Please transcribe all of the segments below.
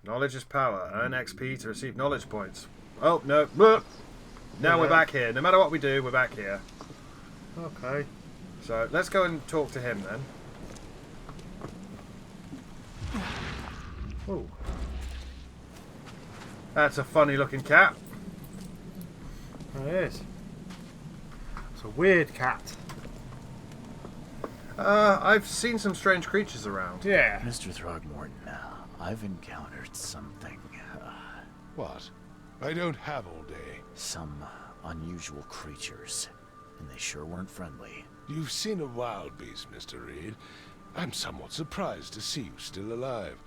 Knowledge is power. Earn XP to receive knowledge points. Oh, no. Now we're back here. No matter what we do, we're back here. Okay. So, let's go and talk to him then. Oh. That's a funny looking cat. It is. It's a weird cat. I've seen some strange creatures around. Yeah. Mr. Throgmorton, I've encountered something. What? I don't have all day. Some unusual creatures. And they sure weren't friendly. You've seen a wild beast, Mr. Reed. I'm somewhat surprised to see you still alive.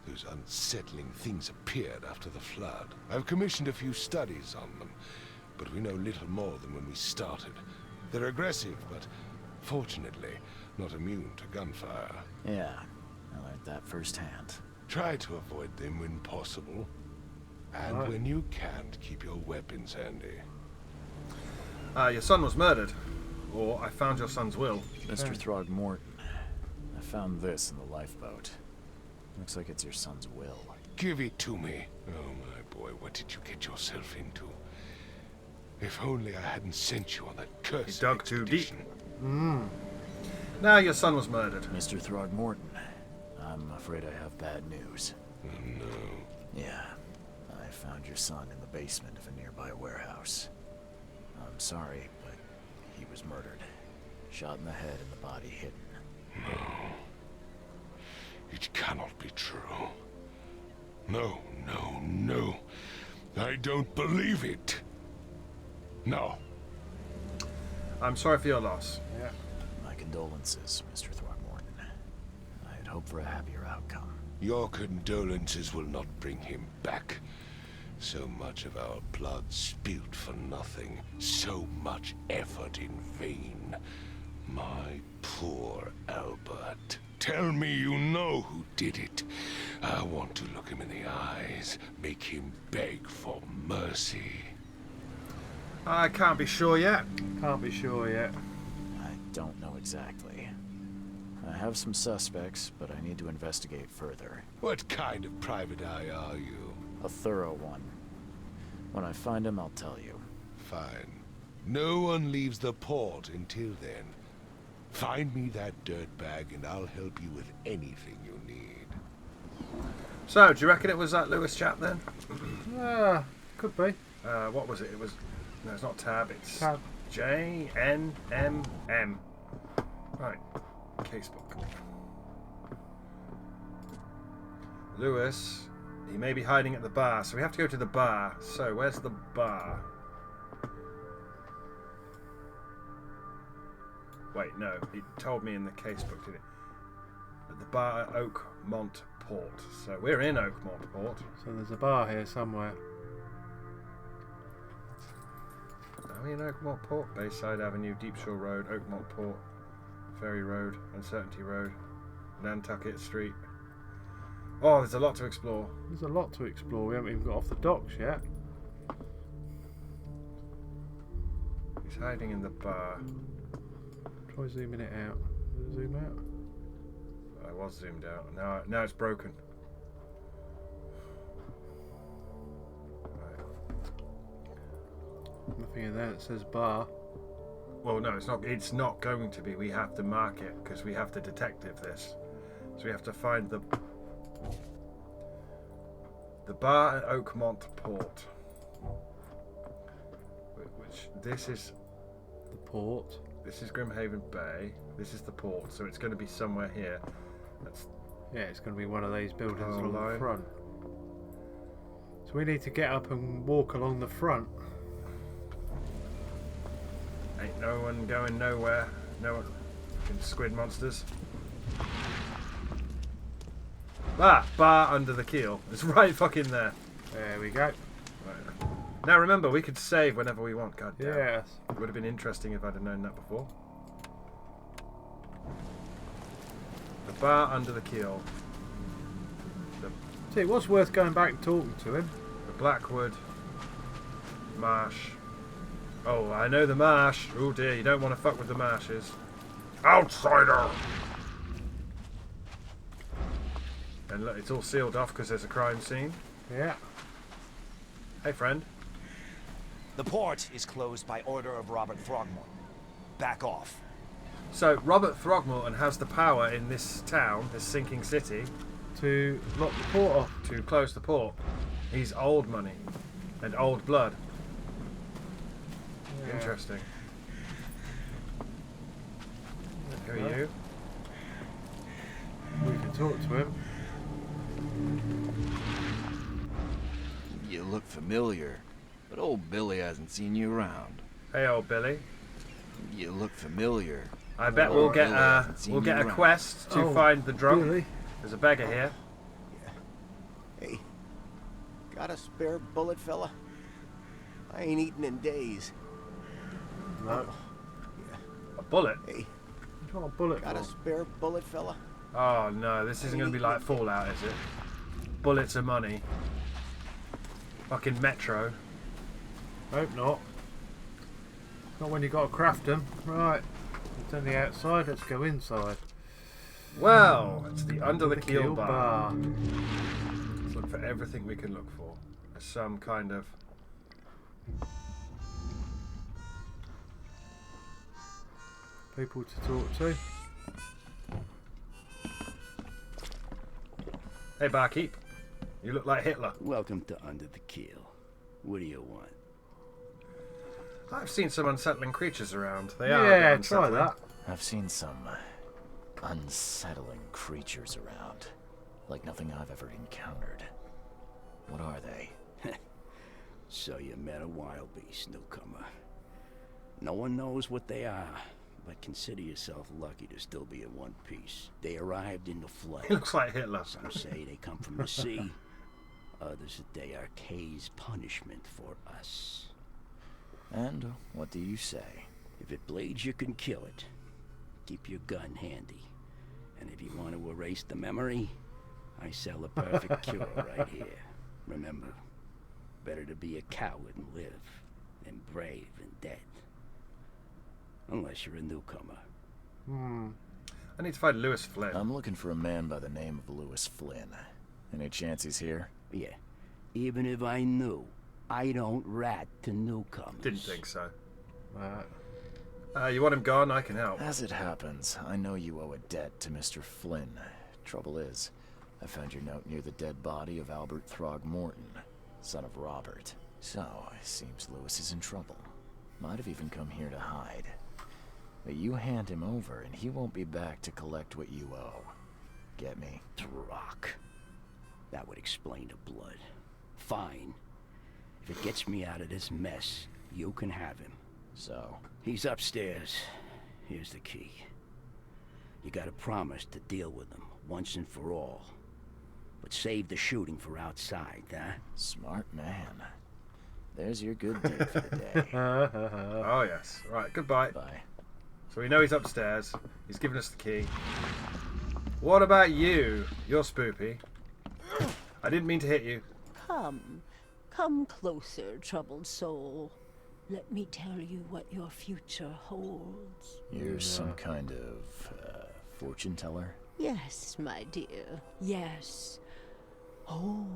Those unsettling things appeared after the flood. I've commissioned a few studies on them, but we know little more than when we started. They're aggressive, but fortunately not immune to gunfire. Yeah, I learned that firsthand. Try to avoid them when possible. And Right. when you can't, keep your weapons handy. Your son was murdered. Or I found your son's will. Mr. Throgmorton, I found this in the lifeboat. Looks like it's your son's will. Give it to me. Oh, my boy, what did you get yourself into? If only I hadn't sent you on that cursed You dug too deep. expedition. Now your son was murdered. Mr. Throgmorton, I'm afraid I have bad news. Oh, no. Yeah, I found your son in the basement of a nearby warehouse. I'm sorry, but he was murdered. Shot in the head and the body hidden. No. It cannot be true. No, no, no. I don't believe it. No. I'm sorry for your loss. Yeah. My condolences, Mr. Throgmorton. I had hoped for a happier outcome. Your condolences will not bring him back. So much of our blood spilled for nothing. So much effort in vain. My poor Albert. Tell me you know who did it. I want to look him in the eyes, make him beg for mercy. I can't be sure yet. Can't be sure yet. I don't know exactly. I have some suspects, but I need to investigate further. What kind of private eye are you? A thorough one. When I find him, I'll tell you. Fine. No one leaves the port until then. Find me that dirtbag and I'll help you with anything you need. So, do you reckon it was that Lewis chap then? Could be. What was it? It was... No, it's not Tab, it's... Tab. J-N-M-M. Right. Casebook. Lewis. He may be hiding at the bar, so we have to go to the bar. So, where's the bar? Wait, no. It told me in the casebook, did it? At the bar at Oakmont Port. So, we're in Oakmont Port. So there's a bar here somewhere. Are we in Oakmont Port? Bayside Avenue, Deepshore Road, Oakmont Port, Ferry Road, Uncertainty Road, Nantucket Street. Oh, there's a lot to explore. There's a lot to explore. We haven't even got off the docks yet. He's hiding in the bar. Try zooming it out. Does it zoom out? I was zoomed out. Now it's broken. Nothing in there that says bar. Well, no, it's not. It's not going to be. We have to mark it because we have to detective this. So we have to find the bar at Oakmont Port. Which this is. The port. This is Grimhaven Bay. This is the port. So it's going to be somewhere here. That's Yeah, it's going to be one of these buildings Oh, along line. the front. So we need to get up and walk along the front. ain't no one going nowhere. No one. Fucking squid monsters. Bar under the keel. It's right fucking there. There we go. Right. Now remember, we could save whenever we want. God damn. Yes. It would have been interesting if I'd have known that before. The bar under the keel. See, it was worth going back and talking to him. The Blackwood Marsh. Oh, I know the marsh. Oh dear, you don't want to fuck with the marshes. Outsider! And look, it's all sealed off because there's a crime scene. Yeah. Hey, friend. The port is closed by order of Robert Throgmorton. Back off. So, Robert Throgmorton has the power in this town, this sinking city, To lock the port off. to close the port. He's old money and old blood. Yeah. Interesting. Who are you? We can talk to him. You look familiar, but old Billy hasn't seen you around. Hey, old Billy. You look familiar. I bet Old we'll get Billy a hasn't seen we'll get you a around. quest to Oh, find the drunk. Billy. There's a beggar here. Hey, got a spare bullet, fella? I ain't eaten in days. No. A bullet. Hey, He's got a bullet got a for. spare bullet, fella? Oh no, this isn't going to be like Fallout, is it? Bullets are money. Fucking Metro. Hope not. Not when you got to craft them. Right. It's on the outside. Let's go inside. Well, it's the under the keel Keel bar. Let's look for everything we can look for. There's some kind of... People to talk to. Hey, barkeep. You look like Hitler. Welcome to Under the Keel. What do you want? I've seen some unsettling creatures around. They are a Yeah, bit try unsettling. that. I've seen some unsettling creatures around. Like nothing I've ever encountered. What are they? So you met a wild beast, newcomer. No one knows what they are, but consider yourself lucky to still be in one piece. They arrived in the flood. He looks like Hitler. Some say they come from the sea. Others that they are Kay's punishment for us. And what do you say? If it bleeds, you can kill it. Keep your gun handy. And if you want to erase the memory, I sell a perfect cure right here. Remember, better to be a coward and live than brave and dead. Unless you're a newcomer. I need to find Lewis Flynn. I'm looking for a man by the name of Lewis Flynn. Any chance he's here? Yeah, even if I knew, I don't rat to newcomers. Didn't think so. Right. You want him gone? I can help. As it happens, I know you owe a debt to Mr. Flynn. Trouble is, I found your note near the dead body of Albert Throgmorton, son of Robert. So, it seems Lewis is in trouble. Might have even come here to hide. But you hand him over, and he won't be back to collect what you owe. Get me? Drock. That would explain the blood. Fine. If it gets me out of this mess, you can have him. So, He's upstairs. Here's the key. You gotta promise to deal with him once and for all. But save the shooting for outside, huh? smart man. There's your good deed for the day. Oh, yes. Right, goodbye. Bye. So we know he's upstairs. He's given us the key. What about you? You're spoopy. I didn't mean to hit you. Come closer, troubled soul. Let me tell you what your future holds. You're some kind of fortune teller? Yes, my dear, yes. Oh,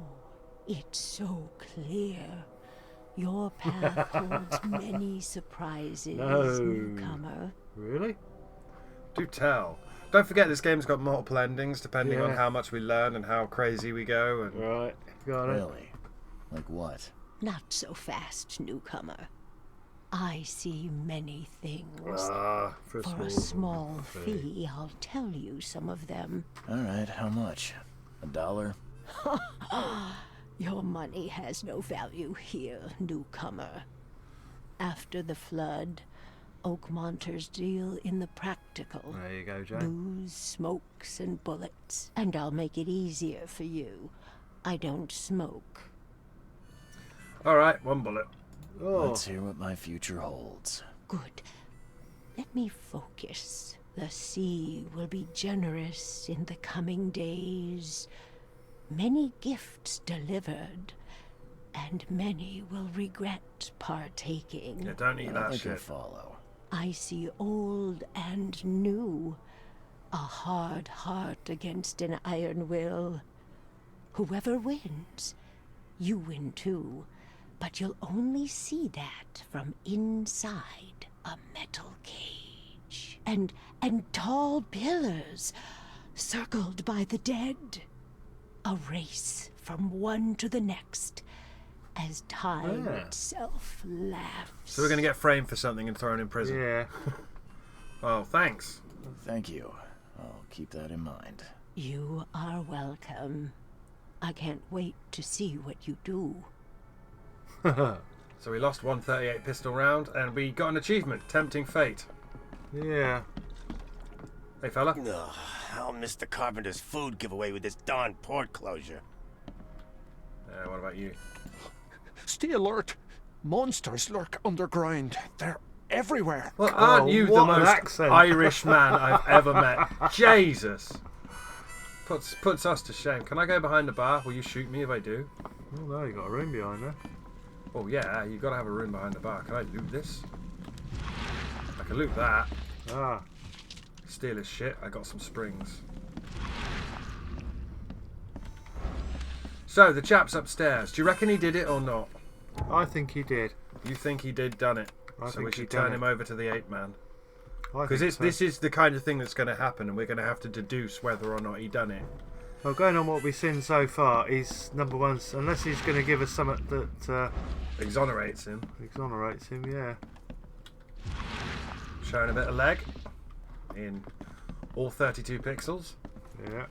it's so clear. Your path holds many surprises, No. newcomer. Really? Do tell. Don't forget this game's got multiple endings depending on Yeah. how much we learn and how crazy we go. And Right. Got it. Really? Like what? Not so fast, newcomer. I see many things. For For a small fee, I'll tell you some of them. Alright, how much? $1? Your money has no value here, newcomer. After the flood, Oakmonters deal in the practical. There you go, Jane. Booze, smokes, and bullets. And I'll make it easier for you. I don't smoke. Alright, one bullet. Oh. Let's hear what my future holds. Good. Let me focus. The sea will be generous in the coming days. Many gifts delivered, and many will regret partaking. Yeah, don't eat I don't that think I shit. follow. I see old and new. A hard heart against an iron will. Whoever wins, you win too. But you'll only see that from inside a metal cage. And tall pillars circled by the dead. A race from one to the next as time itself laughs. So we're going to get framed for something and thrown in prison. Yeah. Well, thanks. Thank you. I'll keep that in mind. You are welcome. I can't wait to see what you do. So we lost 138 pistol round, and we got an achievement, Tempting Fate. Yeah. Hey, fella. Ugh, I'll miss the carpenter's food giveaway with this darn port closure. What about you? Stay alert. Monsters lurk underground. They're everywhere. Well, aren't you the what an most accent. Irish man I've ever met? Jesus. Puts us to shame. Can I go behind the bar? Will you shoot me if I do? Oh no, you got a room behind there. Oh yeah, you got to have a room behind the bar. Can I loot this? I can loot that. Ah. Steal his shit. I got some springs. So the chap's upstairs. Do you reckon he did it or not? I think he did. You think he done it? I So think we he should done turn it. him over to the ape man. I Because think so. this is the kind of thing that's going to happen, and we're going to have to deduce whether or not he done it. Well, going on what we've seen so far, he's number one, unless he's going to give us something that Exonerates him. exonerates him, yeah. Showing a bit of leg in all 32 pixels. Yeah.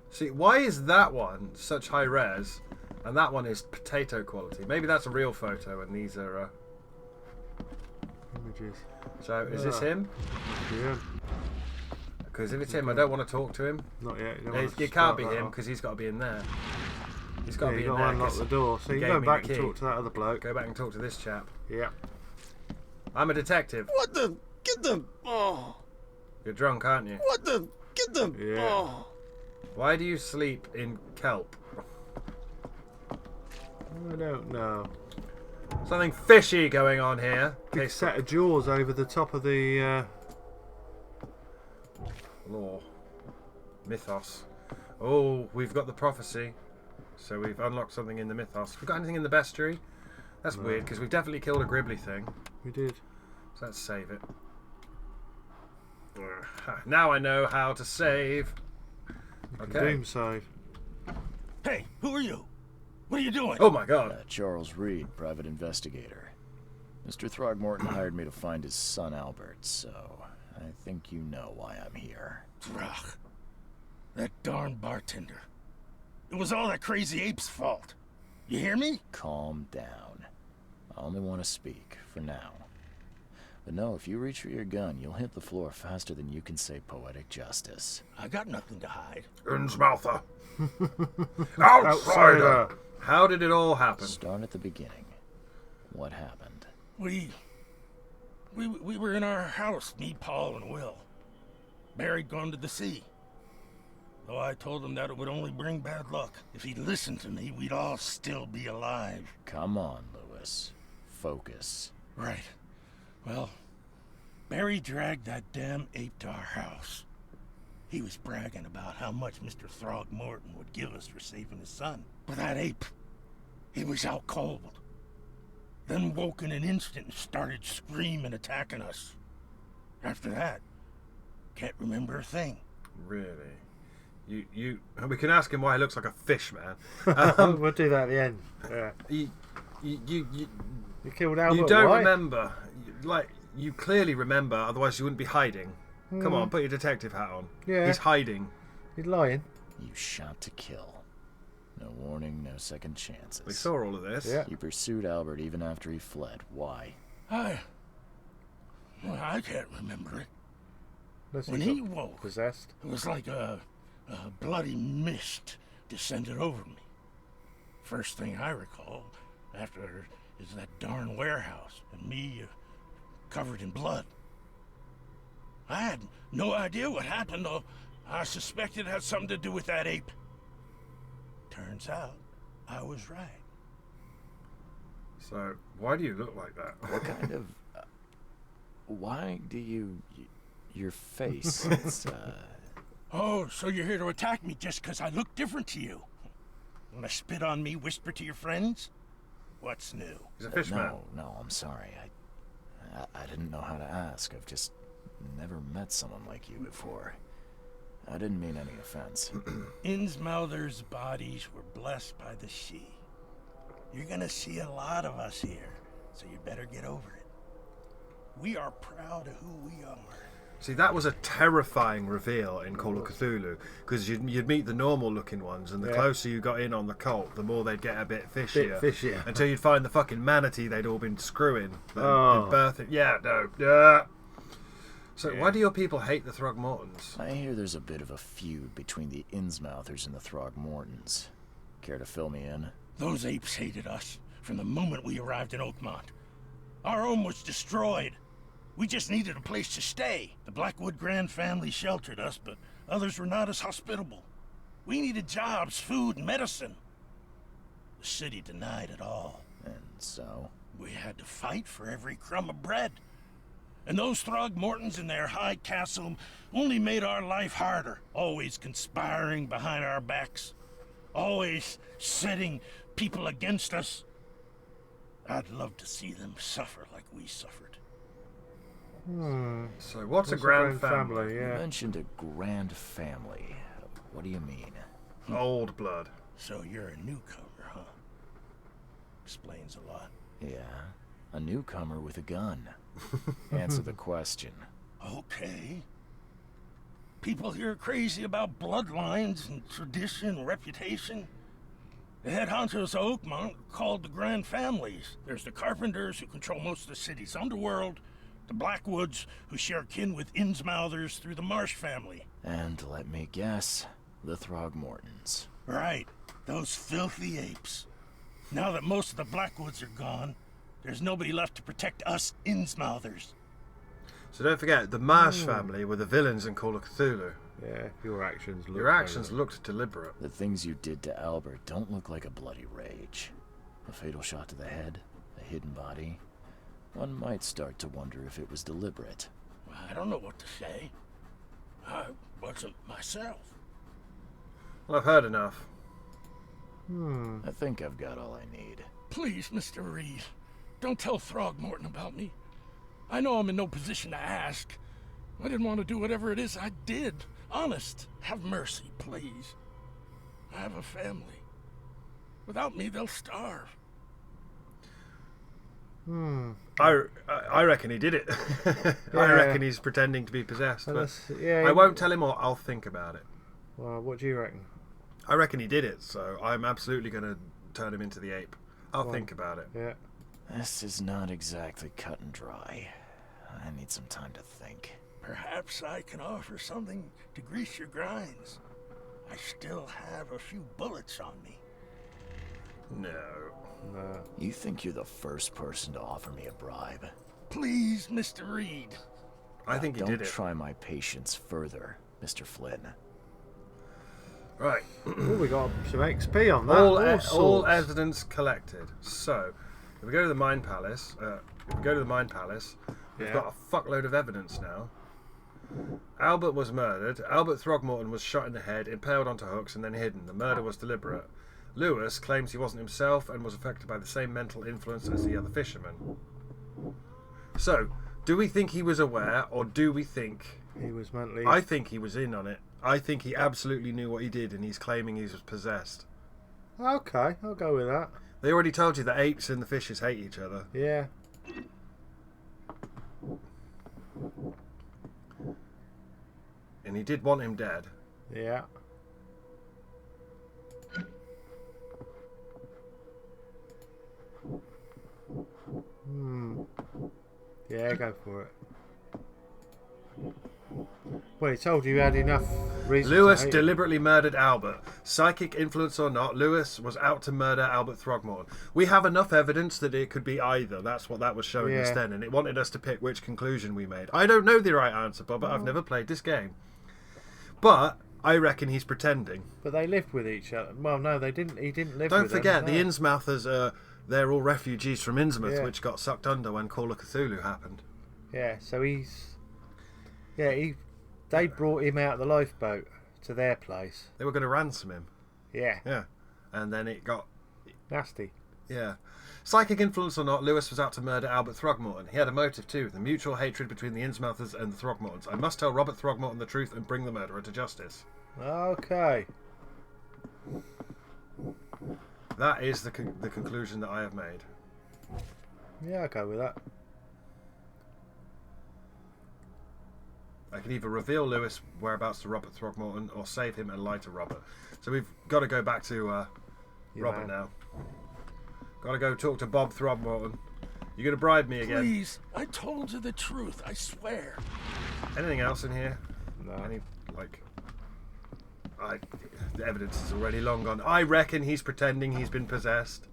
See, why is that one such high res and that one is potato quality? Maybe that's a real photo and these are... Images. So, is this him? Yeah. Because if it's him, I don't want to talk to him. Not yet. You don't It, want to it can't start be that him off. because he's got to be in there. He's got to Yeah, be you in got to there. unlock 'cause the door. So he you gave go me back the and key. talk to that other bloke. Go back and talk to this chap. Yeah. I'm a detective. What the? Get the. Oh. You're drunk, aren't you? What the? Get the. Yeah. Oh. Why do you sleep in kelp? I don't know. Something fishy going on here. Big set of jaws over the top of the. Lore. Mythos. Oh, we've got the prophecy. So we've unlocked something in the mythos. We got anything in the bestiary? That's weird, because we've definitely killed a gribbly thing. We did. So let's save it. Now I know how to save. Okay. Doom save. Hey, who are you? What are you doing? Oh my god. Charles Reed, private investigator. Mr. Throgmorton hired me to find his son Albert, so I think you know why I'm here. Throg. That darn bartender. It was all that crazy ape's fault. You hear me? Calm down. I only want to speak, for now. But no, if you reach for your gun, you'll hit the floor faster than you can say poetic justice. I got nothing to hide. Innsmouther. Outsider. How did it all happen? Start at the beginning. What happened? We were in our house, me, Paul, and Will. Barry'd gone to the sea. Though I told him that it would only bring bad luck. If he'd listened to me, we'd all still be alive. Come on, Lewis. Focus. Right. Well, Barry dragged that damn ape to our house. He was bragging about how much Mr. Throgmorton would give us for saving his son. But that ape, he was out cold. Then woke in an instant and started screaming, attacking us. After that, can't remember a thing. Really? We can ask him why he looks like a fish, man. We'll do that at the end. Yeah. You killed Albert. You don't why? remember. You clearly remember, otherwise you wouldn't be hiding. Come on, put your detective hat on. Yeah. He's hiding. He's lying. You shot to kill. No warning, no second chances. We saw all of this. Yeah. You pursued Albert even after he fled. Why? I can't remember it. Unless When got he woke, possessed. it was like a bloody mist descended over me. First thing I recall after is that darn warehouse and me covered in blood. I had no idea what happened, though I suspected it had something to do with that ape. Turns out, I was right. So, why do you look like that? What kind of... why do you... your face, it's Oh, so you're here to attack me just 'cause I look different to you? Wanna spit on me, whisper to your friends? What's new? He's a fishman. No, I'm sorry. I didn't know how to ask. I've just never met someone like you before. I didn't mean any offense. Innsmouther's bodies were blessed by the sea. You're gonna see a lot of us here, so you better get over it. We are proud of who we are. See, that was a terrifying reveal in Call of Cthulhu, because you'd meet the normal-looking ones, and the closer you got in on the cult, the more they'd get a bit fishier. Until you'd find the fucking manatee they'd all been screwing. Birthing. Yeah, no. Yeah. So why do your people hate the Throgmortons? I hear there's a bit of a feud between the Innsmouthers and the Throgmortons. Care to fill me in? Those apes hated us from the moment we arrived in Oakmont. Our home was destroyed. We just needed a place to stay. The Blackwood Grand family sheltered us, but others were not as hospitable. We needed jobs, food, and medicine. The city denied it all. And so? We had to fight for every crumb of bread. And those Throgmortons in their high castle only made our life harder, always conspiring behind our backs, always setting people against us. I'd love to see them suffer like we suffered. So what's a grand family? You mentioned a grand family. What do you mean? Old blood. So you're a newcomer, huh? Explains a lot. Yeah, a newcomer with a gun. Answer the question. Okay. People here are crazy about bloodlines and tradition and reputation. The head honchos of Oakmont are called the Grand Families. There's the Carpenters, who control most of the city's underworld, the Blackwoods, who share kin with Innsmouthers through the Marsh family. And let me guess, the Throgmortons. Right, those filthy apes. Now that most of the Blackwoods are gone, there's nobody left to protect us Innsmouthers. So don't forget, the Marsh family were the villains in Call of Cthulhu. Yeah, your actions looked deliberate. The things you did to Albert don't look like a bloody rage. A fatal shot to the head, a hidden body. One might start to wonder if it was deliberate. I don't know what to say. I wasn't myself. Well, I've heard enough. I think I've got all I need. Please, Mr. Reed, don't tell Throgmorton about me. I know I'm in no position to ask. I didn't want to do whatever it is I did. Honest, have mercy, please. I have a family. Without me, they'll starve. I reckon he did it. I reckon he's pretending to be possessed. But I won't tell him, or I'll think about it. Well, what do you reckon? I reckon he did it, so I'm absolutely going to turn him into the ape. I'll think about it. Yeah. This is not exactly cut and dry. I need some time to think. Perhaps I can offer something to grease your grinds. I still have a few bullets on me. No. You think you're the first person to offer me a bribe? Please, Mr. Reed. I think he did it. Don't try my patience further, Mr. Flynn. Right. Oh, we got some XP on that. All evidence collected. So, if we go to the Mine Palace, we've got a fuckload of evidence now. Albert was murdered. Albert Throgmorton was shot in the head, impaled onto hooks, and then hidden. The murder was deliberate. Lewis claims he wasn't himself and was affected by the same mental influence as the other fishermen. So, do we think he was aware, or do we think he was mentally? I think he was in on it. I think he absolutely knew what he did, and he's claiming he was possessed. Okay, I'll go with that. They already told you the apes and the fishes hate each other. Yeah. And he did want him dead. Yeah. Yeah, go for it. Well, he told you had enough reason. Lewis deliberately murdered Albert. Psychic influence or not, Lewis was out to murder Albert Throgmorton. We have enough evidence that it could be either. That's what that was showing us then, and it wanted us to pick which conclusion we made. I don't know the right answer, Bob, but I've never played this game. But I reckon he's pretending. But they lived with each other. Well, no, they didn't. He didn't live with them. them. Don't forget, the Innsmouthers, they're all refugees from Innsmouth, which got sucked under when Call of Cthulhu happened. Yeah, so he's... Yeah, they brought him out of the lifeboat. to their place. They were going to ransom him. Yeah. Yeah. And then it got... Nasty. Yeah. Psychic influence or not, Lewis was out to murder Albert Throgmorton. He had a motive too, the mutual hatred between the Innsmouthers and the Throgmortons. I must tell Robert Throgmorton the truth and bring the murderer to justice. Okay. That is the conclusion that I have made. Yeah, I'll go with that. I can either reveal Lewis' whereabouts to Robert Throgmorton or save him and lie to Robert. So we've got to go back to Robert now. Got to go talk to Bob Throgmorton. You going to bribe me again? Please, I told you the truth, I swear. Anything else in here? No. Any, like... the evidence is already long gone. I reckon he's pretending he's been possessed.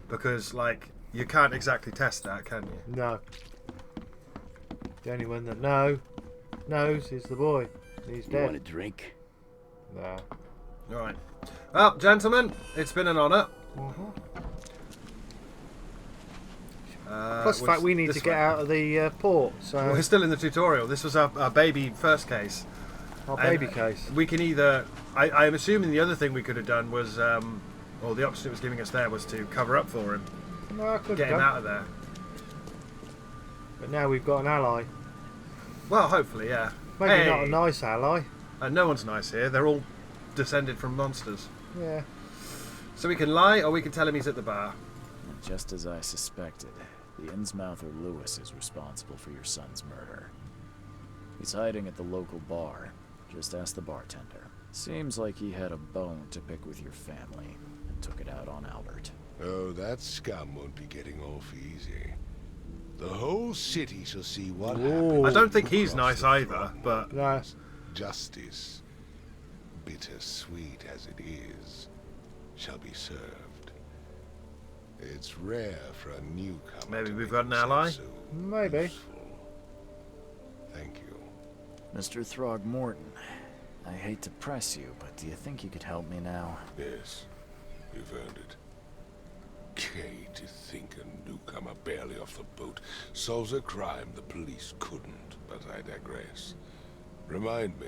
Because, like, you can't exactly test that, can you? No. The only one that knows is the boy. He's You dead. want a drink? No. Alright. Well, gentlemen, it's been an honour. Plus the fact we need to get out of the port, so... Well, we're still in the tutorial. This was our baby first case. Our baby case. We can either... I'm assuming the other thing we could have done was... or the option it was giving us there was to cover up for him. No, I could get him out of there. But now we've got an ally. Well, hopefully, yeah. Maybe not a nice ally. No one's nice here. They're all descended from monsters. Yeah. So we can lie, or we can tell him he's at the bar. And just as I suspected, the Innsmouther Lewis is responsible for your son's murder. He's hiding at the local bar. Just ask the bartender. Seems like he had a bone to pick with your family and took it out on Albert. Oh, that scum won't be getting off easy. The whole city shall see what happened. I don't think he's nice either, but... No. Justice, bittersweet as it is, shall be served. It's rare for a newcomer. Maybe we've got an ally? So Maybe. useful. Thank you. Mr. Throgmorton, I hate to press you, but do you think you could help me now? Yes, you've earned it. Gay to think a newcomer barely off the boat solves a crime the police couldn't, but I digress. Remind me,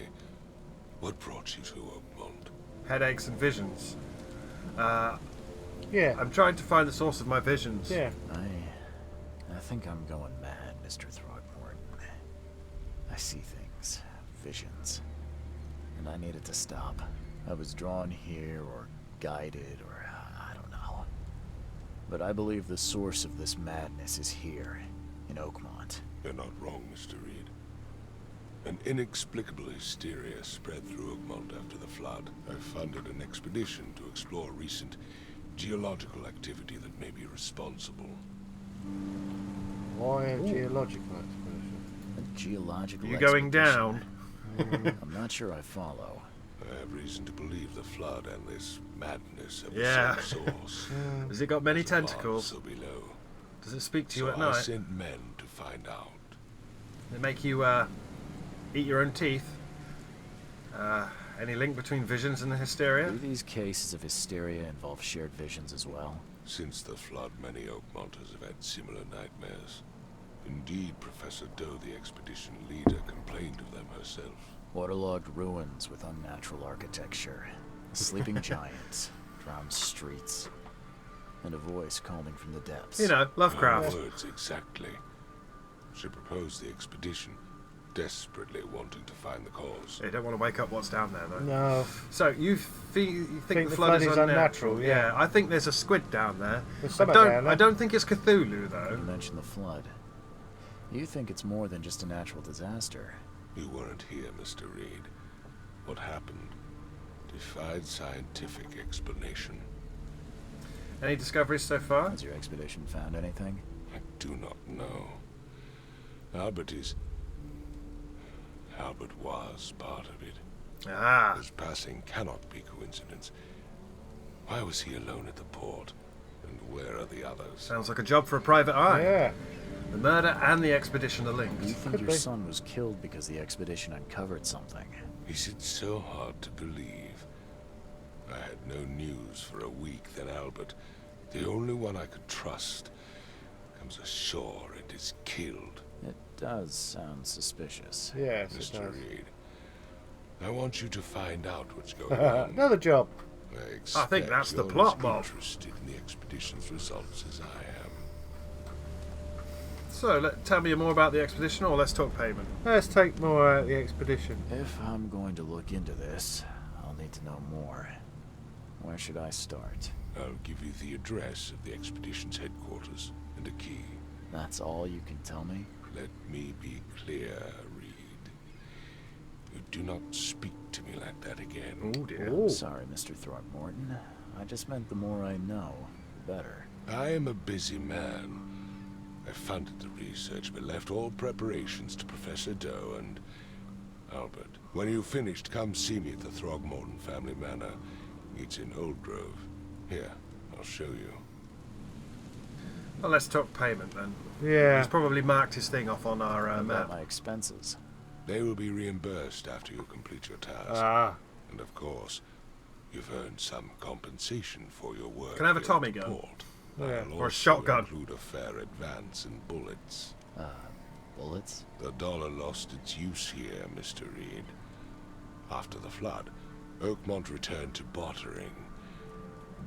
what brought you to Oakmont? Headaches and visions. Yeah. I'm trying to find the source of my visions. Yeah. I think I'm going mad, Mr. Throgmorton. I see things, visions, and I needed to stop. I was drawn here, or guided, or I don't know. But I believe the source of this madness is here, in Oakmont. You're not wrong, Mr. Reed. An inexplicable hysteria spread through Oakmont after the flood. I funded an expedition to explore recent geological activity that may be responsible. Why a geological expedition? A geological You going down? I'm not sure I follow. I have reason to believe the flood and this madness have Yeah. the same source. Has it got many There's a lot tentacles? so below. Does it speak to you So at I night? sent men to find out. They make you eat your own teeth? Any link between visions and the hysteria? Do these cases of hysteria involve shared visions as well? Since the flood, many Oakmonters have had similar nightmares. Indeed, Professor Doe, the expedition leader, complained of them herself. Waterlogged ruins with unnatural architecture, sleeping giants, drowned streets, and a voice calling from the depths. You know, Lovecraft. Her words exactly. She proposed the expedition, desperately wanting to find the cause. You don't want to wake up what's down there, though. No. So you think the flood is unnatural? Yeah, I think there's a squid down there. There's I something don't. down there. I don't think it's Cthulhu, though. You mentioned the flood. You think it's more than just a natural disaster? You weren't here, Mr. Reed. What happened defied scientific explanation. Any discoveries so far? Has your expedition found anything? I do not know. Albert was part of it. Ah. His passing cannot be coincidence. Why was he alone at the port? And where are the others? Sounds like a job for a private eye. Yeah. The murder and the expedition are linked. You think Could your be. son was killed because the expedition uncovered something? Is it so hard to believe? I had no news for a week, then Albert, the only one I could trust, comes ashore and is killed. It does sound suspicious. Yes, it Mr. does. Reed, I want you to find out what's going on. Another job. I think that's the you're plot, as Bob. interested in the expedition's results as I am. So, tell me more about the expedition, or let's talk payment. Let's take more out of the expedition. If I'm going to look into this, I'll need to know more. Where should I start? I'll give you the address of the expedition's headquarters and a key. That's all you can tell me? Let me be clear, Reed. You do not speak to me like that again. Oh dear. I'm sorry, Mr. Throckmorton. I just meant the more I know, the better. I am a busy man. I funded the research, but left all preparations to Professor Doe and Albert. When you've finished, come see me at the Throgmorton family manor. It's in Old Grove. Here, I'll show you. Well, let's talk payment then. Yeah. He's probably marked his thing off on our What map. about my expenses? They will be reimbursed after you complete your task. Ah. And of course, you've earned some compensation for your work. Can I have a here Tommy at the gun? port. Yeah. I'll Or a also shotgun. include a fair advance in bullets. Bullets? The dollar lost its use here, Mr. Reed. After the flood, Oakmont returned to bartering.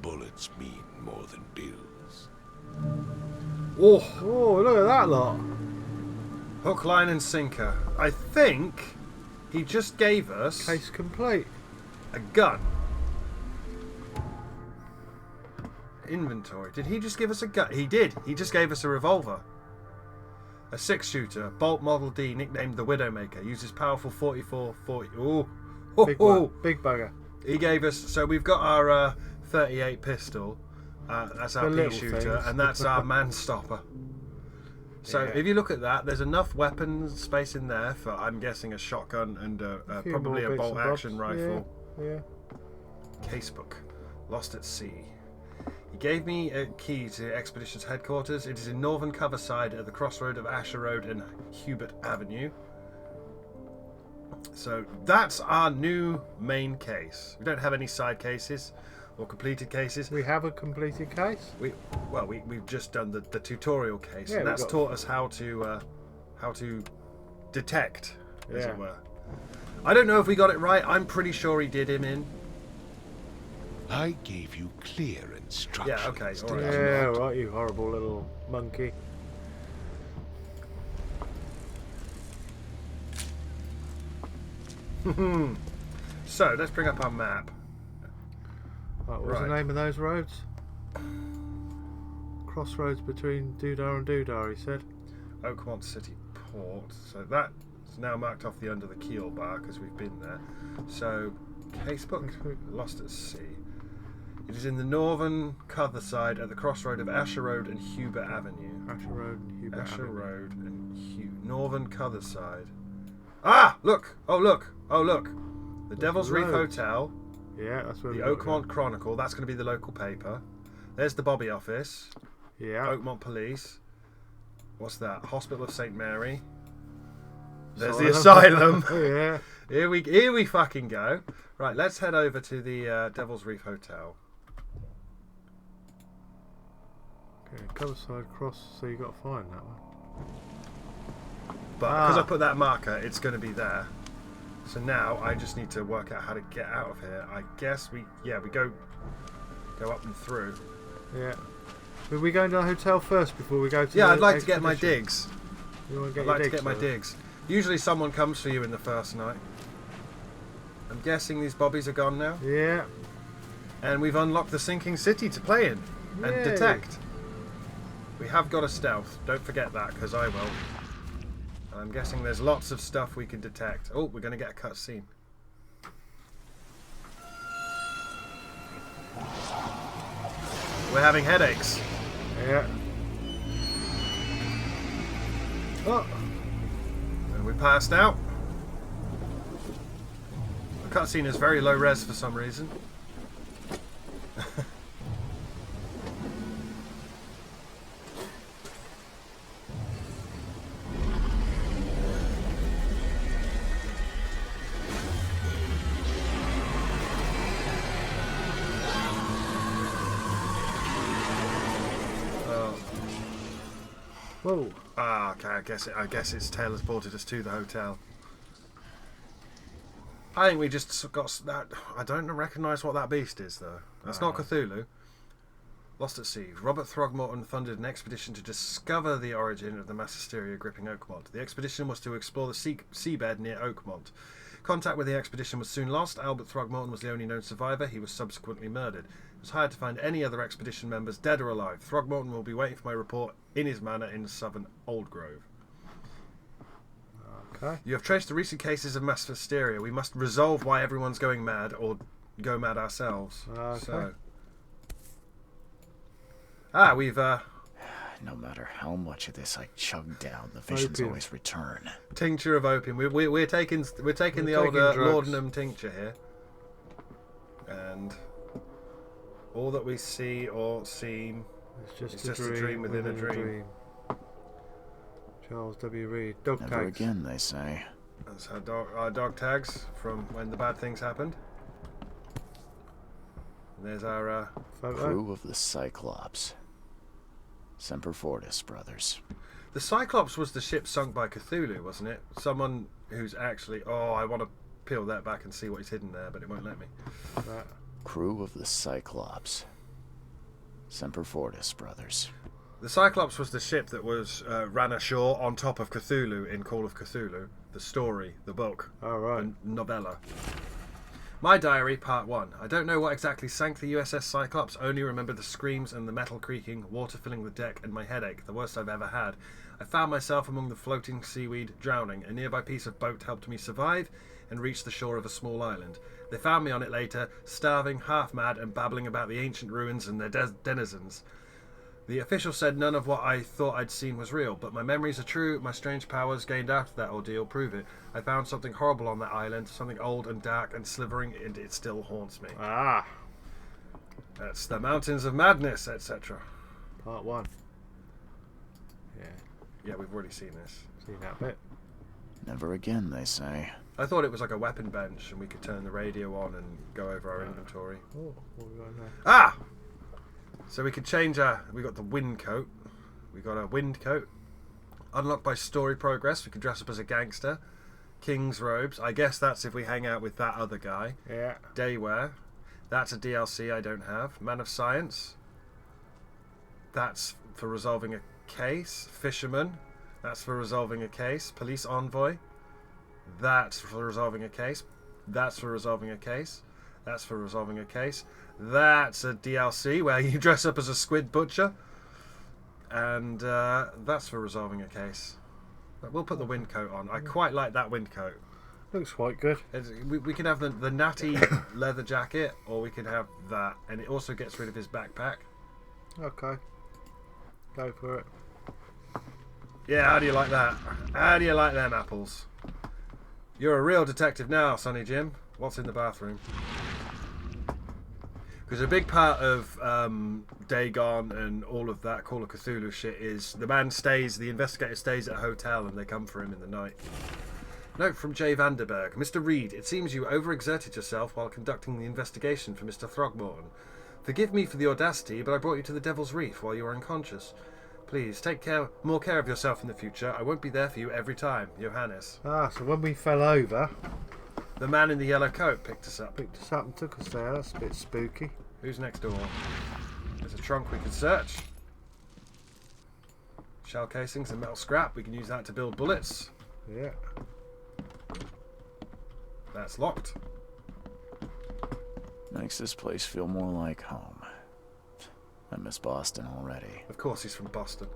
Bullets mean more than bills. Oh, look at that lot. Hook, line, and sinker. I think he just gave us Case complete. a gun. Inventory. Did he just give us a gun? He did. He just gave us a revolver. A 6-shooter, Bolt Model D, nicknamed the Widowmaker. Uses powerful 44-40. Ooh. Big one. Big bugger. He gave us. So we've got our 38 pistol. That's our The pea little shooter, things. and that's our man stopper. So Yeah. if you look at that, there's enough weapon space in there for, I'm guessing, a shotgun and Few probably more a bits bolt and action bobs. rifle. Yeah. Casebook. Lost at sea. He gave me a key to Expedition's headquarters. It is in northern Coverside at the crossroad of Asher Road and Hubert Avenue. So that's our new main case. We don't have any side cases or completed cases. We have a completed case. We've just done the tutorial case, Yeah, and we that's got- taught us how to detect, as Yeah. it were. I don't know if we got it right. I'm pretty sure he did him in. I gave you clear instructions. Yeah, okay, did all right. I Yeah, not? right, you horrible little monkey. So let's bring up our map. Right, what was the Right. name of those roads? Crossroads between Doodah and Doodah, he said. Oakmont City Port. So that's now marked off the under the keel bar because we've been there. So casebook lost at sea. It is in the northern Coverside at the crossroad of Asher Road and Hubert Avenue. Asher Road and Hubert Asher Avenue. Road and northern Coverside. Ah! Look! Oh look! Oh look! The Devil's Reef loads. Hotel. Yeah, that's where The we gotta Oakmont go. Chronicle. That's going to be the local paper. There's the Bobby office. Yeah. Oakmont Police. What's that? Hospital of St. Mary. There's the Asylum. asylum. Yeah. Here we fucking go. Right, let's head over to the Devil's Reef Hotel. Okay, Coverside Cross, so you got to find that one. But because Ah. I put that marker, it's going to be there. So now I just need to work out how to get out of here. I guess we go up and through. Yeah. Are we going to the hotel first before we go to Yeah, the I'd like to get my expedition? digs. You want to get I'd your like to digs get my first? digs. Usually someone comes for you in the first night. I'm guessing these bobbies are gone now. Yeah. And we've unlocked the sinking city to play in and Yay. detect. We have got a stealth. Don't forget that, because I will. I'm guessing there's lots of stuff we can detect. Oh, we're going to get a cutscene. We're having headaches. Yeah. Oh. And we passed out. The cutscene is very low res for some reason. Whoa. Ah, okay. I guess it's teleported us to the hotel. I think we just got that. I don't recognise what that beast is, though. That's not Cthulhu. Lost at Sea. Robert Throgmorton funded an expedition to discover the origin of the mass hysteria gripping Oakmont. The expedition was to explore the seabed near Oakmont. Contact with the expedition was soon lost. Albert Throgmorton was the only known survivor. He was subsequently murdered. It was hired to find any other expedition members, dead or alive. Throgmorton will be waiting for my report in his manor in southern Old Grove. Okay. You have traced the recent cases of mass hysteria. We must resolve why everyone's going mad or go mad ourselves. Okay. So. We've No matter how much of this I chug down, the visions Opium. always return. tincture of opium. We're taking the old drugs. laudanum tincture here, and all that we see or seem It's is just a dream within a dream. Charles W. Reed. Dog Never tags. again, they say. That's our dog tags from when the bad things happened. And there's our Photo. Crew of the Cyclops. Semper Fortis, brothers. the Cyclops was the ship sunk by Cthulhu, wasn't it? Someone who's actually I want to peel that back and see what is hidden there, but it won't let me. That. Crew of the Cyclops. Semper Fortis, brothers. The Cyclops was the ship that was ran ashore on top of Cthulhu in Call of Cthulhu, the story, the book, All right. the novella. My diary, part 1. I don't know what exactly sank the USS Cyclops, only remember the screams and the metal creaking, water filling the deck, and my headache, the worst I've ever had. I found myself among the floating seaweed, drowning. A nearby piece of boat helped me survive and reach the shore of a small island. They found me on it later, starving, half mad, and babbling about the ancient ruins and their denizens. The official said none of what I thought I'd seen was real, but my memories are true. My strange powers gained after that ordeal prove it. I found something horrible on that island, something old and dark and slithering, and it still haunts me. Ah. That's the Mountains of Madness, etc. Part 1. Yeah. Yeah, we've already seen this. Seen that bit. Never again, they say. I thought it was like a weapon bench, and we could turn the radio on and go over our inventory. Oh, what we got in there? Ah! So we could change we got the wind coat. We got a wind coat. Unlocked by story progress, we could dress up as a gangster. King's robes. I guess that's if we hang out with that other guy. Yeah. Daywear. That's a DLC I don't have. Man of Science. That's for resolving a case. Fisherman. That's for resolving a case. Police envoy. That's for resolving a case. That's for resolving a case. That's for resolving a case. That's a DLC where you dress up as a squid butcher. And that's for resolving a case. But we'll put the wind coat on. I quite like that wind coat. Looks quite good. We can have the natty leather jacket, or we can have that. And it also gets rid of his backpack. Okay. Go for it. Yeah, how do you like that? How do you like them apples? You're a real detective now, Sonny Jim. What's in the bathroom? Because a big part of Dagon and all of that Call of Cthulhu shit is the investigator stays at a hotel and they come for him in the night. Note from J. Vanderberg. Mr. Reed, it seems you overexerted yourself while conducting the investigation for Mr. Throgmorton. Forgive me for the audacity, but I brought you to the Devil's Reef while you were unconscious. Please, take more care of yourself in the future. I won't be there for you every time. Johannes. Ah, so when we fell over, the man in the yellow coat picked us up. Picked us up and took us there. That's a bit spooky. Who's next door? There's a trunk we can search. Shell casings and metal scrap. We can use that to build bullets. Yeah. That's locked. Makes this place feel more like home. I miss Boston already. Of course he's from Boston.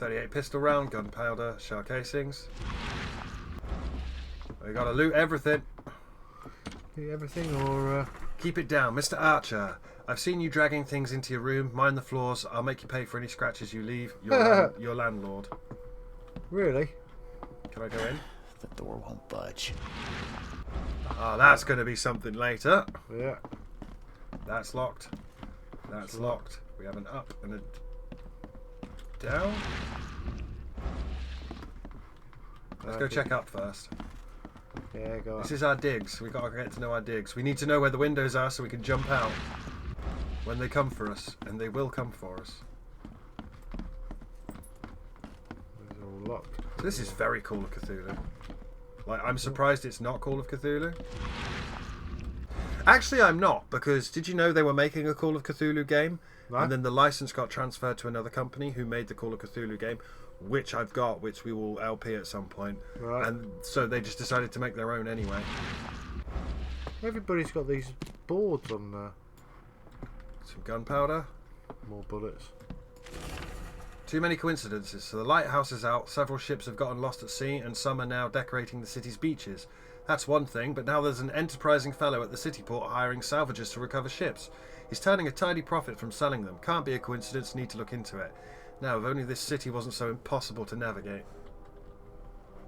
.38 pistol round, gunpowder, shell casings. We gotta loot everything. Loot everything or... Keep it down, Mr. Archer. I've seen you dragging things into your room. Mind the floors. I'll make you pay for any scratches you leave. Your landlord. Really? Can I go in? The door won't budge. Oh, that's going to be something later. Yeah. That's locked. That's locked. We have an up and a down. Let's go check up first. Yeah, go up. This is our digs. We've got to get to know our digs. We need to know where the windows are so we can jump out. when they come for us, and they will come for us. It's all locked. So this is very Call of Cthulhu. Like, I'm surprised it's not Call of Cthulhu. Actually, I'm not, because did you know they were making a Call of Cthulhu game? Right. And then the license got transferred to another company who made the Call of Cthulhu game, which I've got, which we will LP at some point. Right. And so they just decided to make their own anyway. Everybody's got these boards on there. Some gunpowder. More bullets. Too many coincidences. So the lighthouse is out, several ships have gotten lost at sea, and some are now decorating the city's beaches. That's one thing, but now there's an enterprising fellow at the city port hiring salvagers to recover ships. He's turning a tidy profit from selling them. Can't be a coincidence, need to look into it. Now, if only this city wasn't so impossible to navigate.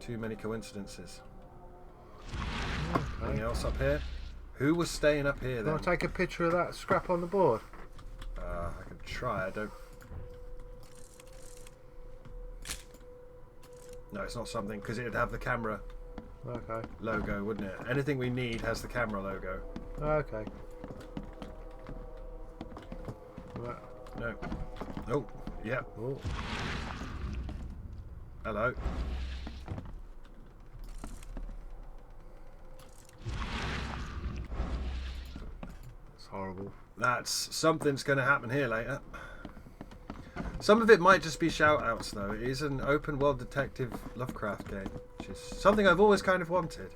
Too many coincidences. Okay. Anything else up here? Who was staying up here then? Want to take a picture of that scrap on the board? I can try, I don't... No, it's not something, because it'd have the camera Okay. logo, wouldn't it? Anything we need has the camera logo. Okay. Right. No. Oh, yeah. Oh. Hello. It's horrible. That's something's going to happen here later. Some of it might just be shout-outs, though. It is an open-world detective Lovecraft game, which is something I've always kind of wanted.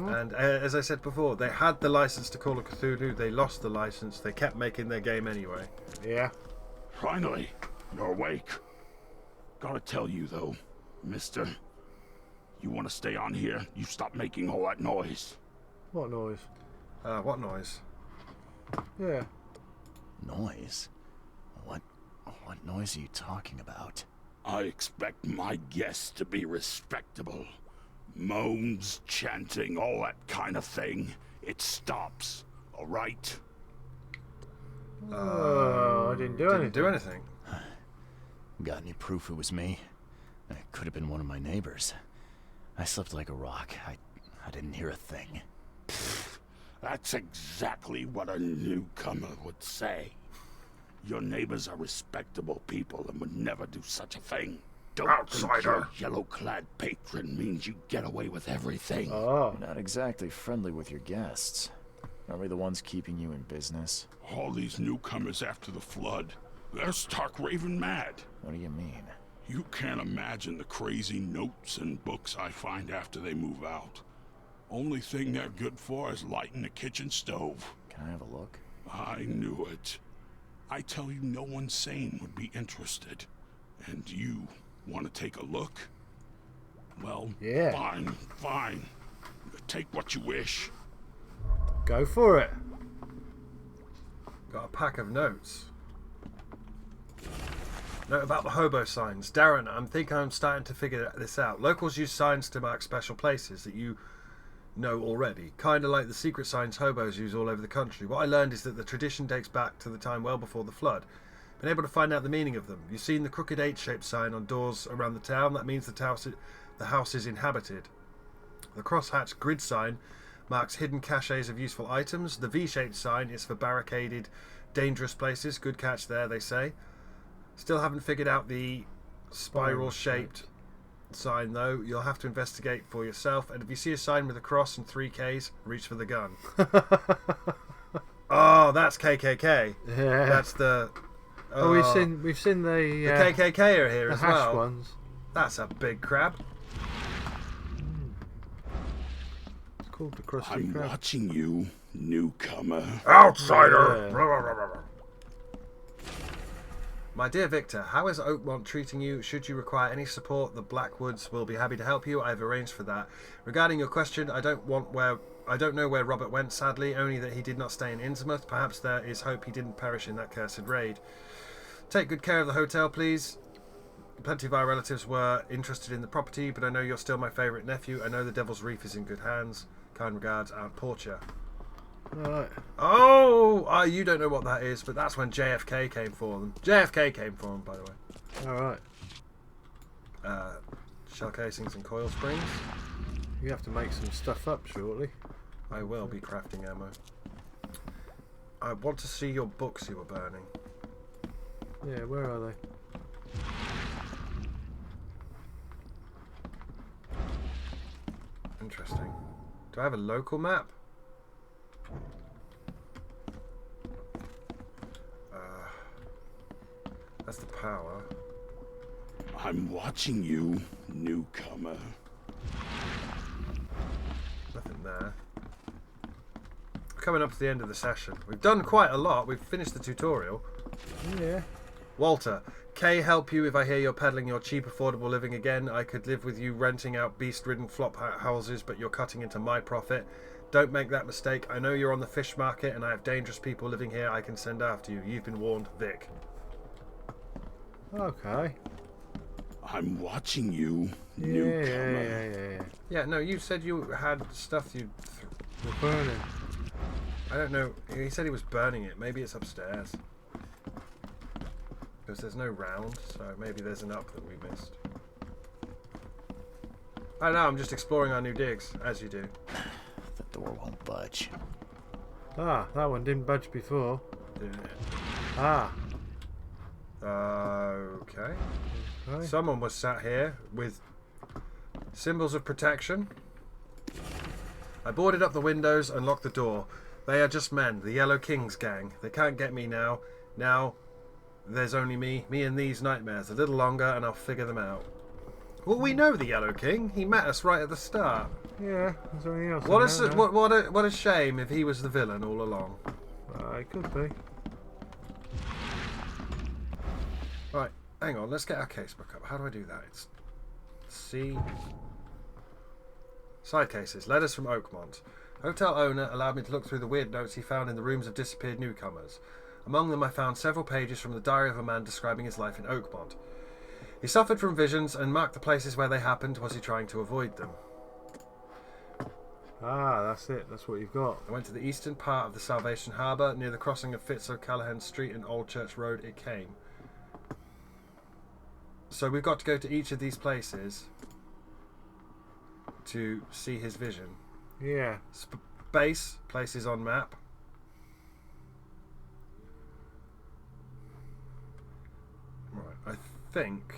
And as I said before, they had the license to Call of Cthulhu. They lost the license. They kept making their game anyway. Yeah. Finally, you're awake. Gotta tell you, though, mister, you want to stay on here? You stop making all that noise. What noise? What noise? Yeah. Noise? What noise are you talking about? I expect my guests to be respectable. Moans, chanting, all that kind of thing. It stops, all right? I didn't do anything. Didn't do anything. Got any proof it was me? It could have been one of my neighbors. I slept like a rock. I didn't hear a thing. That's exactly what a newcomer would say. Your neighbors are respectable people and would never do such a thing. Don't think your yellow-clad patron means you get away with everything. Oh. You're not exactly friendly with your guests. Are we the ones keeping you in business? All these newcomers after the flood, they're stark raving mad. What do you mean? You can't imagine the crazy notes and books I find after they move out. Only thing they're good for is lighting the kitchen stove. Can I have a look? I knew it. I tell you, no one sane would be interested. And you want to take a look? Well, yeah. Fine. Take what you wish. Go for it. Got a pack of notes. Note about the hobo signs. Darren, I'm starting to figure this out. Locals use signs to mark special places that you know already. Kind of like the secret signs hobos use all over the country. What I learned is that the tradition dates back to the time well before the flood. Been able to find out the meaning of them. You've seen the crooked H-shaped sign on doors around the town. That means the house is inhabited. The crosshatched grid sign marks hidden caches of useful items. The V-shaped sign is for barricaded, dangerous places. Good catch there, they say. Still haven't figured out the spiral-shaped sign, though. You'll have to investigate for yourself. And if you see a sign with a cross and 3 Ks, reach for the gun. Oh, that's KKK. Yeah. That's the... Oh, we've seen the KKK are here the as hash well. ones. That's a big crab. It's called the crusty I'm crab. watching you, newcomer. Outsider! Yeah. My dear Victor, how is Oakmont treating you? Should you require any support, the Blackwoods will be happy to help you. I've arranged for that. Regarding your question, I don't know where Robert went, sadly, only that he did not stay in Innsmouth. Perhaps there is hope he didn't perish in that cursed raid. Take good care of the hotel, please. Plenty of our relatives were interested in the property, but I know you're still my favourite nephew. I know the Devil's Reef is in good hands. Kind regards, Aunt Portia. Right. Oh, you don't know what that is, but that's when JFK came for them. JFK came for them, by the way. Alright. Shell casings and coil springs. You have to make some stuff up shortly. I will be crafting ammo. I want to see your books you were burning. Yeah, where are they? Interesting. Do I have a local map? That's the power. I'm watching you, newcomer. Nothing there. Coming up to the end of the session. We've done quite a lot. We've finished the tutorial. Yeah. Walter, Kay help you if I hear you're peddling your cheap, affordable living again. I could live with you renting out beast-ridden flop houses, but you're cutting into my profit. Don't make that mistake. I know you're on the fish market and I have dangerous people living here I can send after you. You've been warned, Vic. Okay. I'm watching you, newcomer. Yeah, no, you said you had stuff you... We're burning. I don't know. He said he was burning it. Maybe it's upstairs. Because there's no round, so maybe there's an up that we missed. I don't know, I'm just exploring our new digs, as you do. The door won't budge. Ah, that one didn't budge before. Didn't it? Ah. Okay. Someone was sat here with symbols of protection. I boarded up the windows and locked the door. They are just men, the Yellow King's gang. They can't get me now. Now, there's only me and these nightmares. A little longer and I'll figure them out. Well, we know the Yellow King. He met us right at the start. Yeah, is there anything else? What a shame if he was the villain all along. It could be. Right, hang on. Let's get our casebook up. How do I do that? It's C. Side cases. Letters from Oakmont. Hotel owner allowed me to look through the weird notes he found in the rooms of disappeared newcomers. Among them I found several pages from the diary of a man describing his life in Oakmont. He suffered from visions and marked the places where they happened. Was he trying to avoid them? Ah, that's it. That's what you've got. I went to the eastern part of the Salvation Harbour, near the crossing of O'Callaghan Street and Old Church Road. It came. So we've got to go to each of these places to see his vision. Yeah. Space, places on map. Right, I think...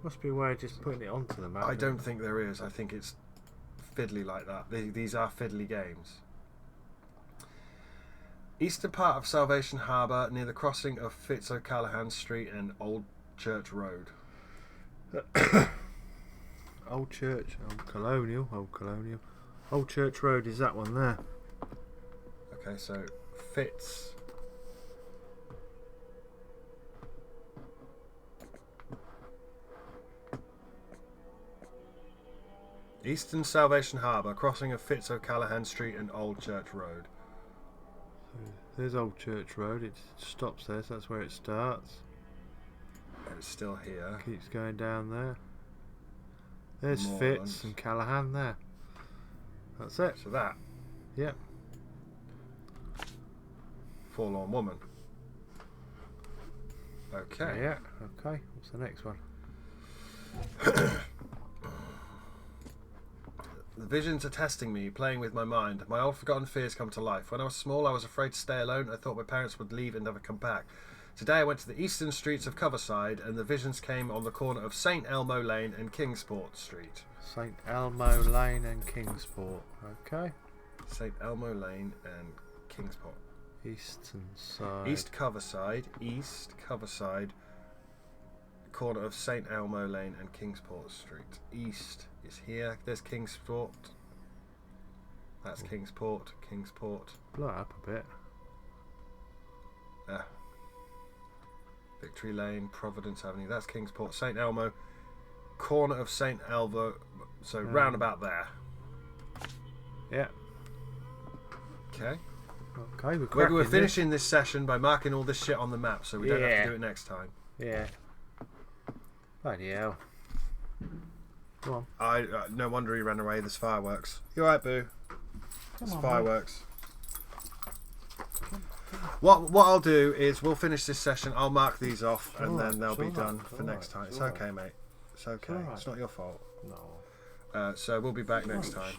Must be a way of just putting it onto the map. I don't think there is. I think it's fiddly like that. These are fiddly games. Eastern part of Salvation Harbour, near the crossing of O'Callaghan Street and Old Church Road. Old Church, Old Colonial. Old Church Road is that one there. Okay, so Fitz. Eastern Salvation Harbour, crossing of O'Callaghan Street and Old Church Road. There's Old Church Road. It stops there, so that's where it starts. It's still here. Keeps going down there. There's Moorland. Fitz and Callahan there. That's it. So that. Yep. Forlorn Woman. Okay. Yeah. Okay. What's the next one? The visions are testing me, playing with my mind. My old forgotten fears come to life. When I was small, I was afraid to stay alone. I thought my parents would leave and never come back. Today I went to the eastern streets of Coverside, and the visions came on the corner of St. Elmo Lane and Kingsport Street. St. Elmo Lane and Kingsport. Okay. St. Elmo Lane and Kingsport. Eastern side. East Coverside, corner of St. Elmo Lane and Kingsport Street. East is here. There's Kingsport. That's Kingsport. Blow it up a bit. Victory Lane, Providence Avenue. That's Kingsport. St. Elmo, corner of St. Elmo. So round about there. Yeah. Okay. Okay, We're finishing this session by marking all this shit on the map, so we don't have to do it next time. Yeah. Bloody hell. Go on. No wonder he ran away. There's fireworks. You alright, Boo? There's fireworks. What I'll do is we'll finish this session. I'll mark these off, and then they'll be done for next time. It's okay, mate. It's okay. It's not your fault. No. So we'll be back next time.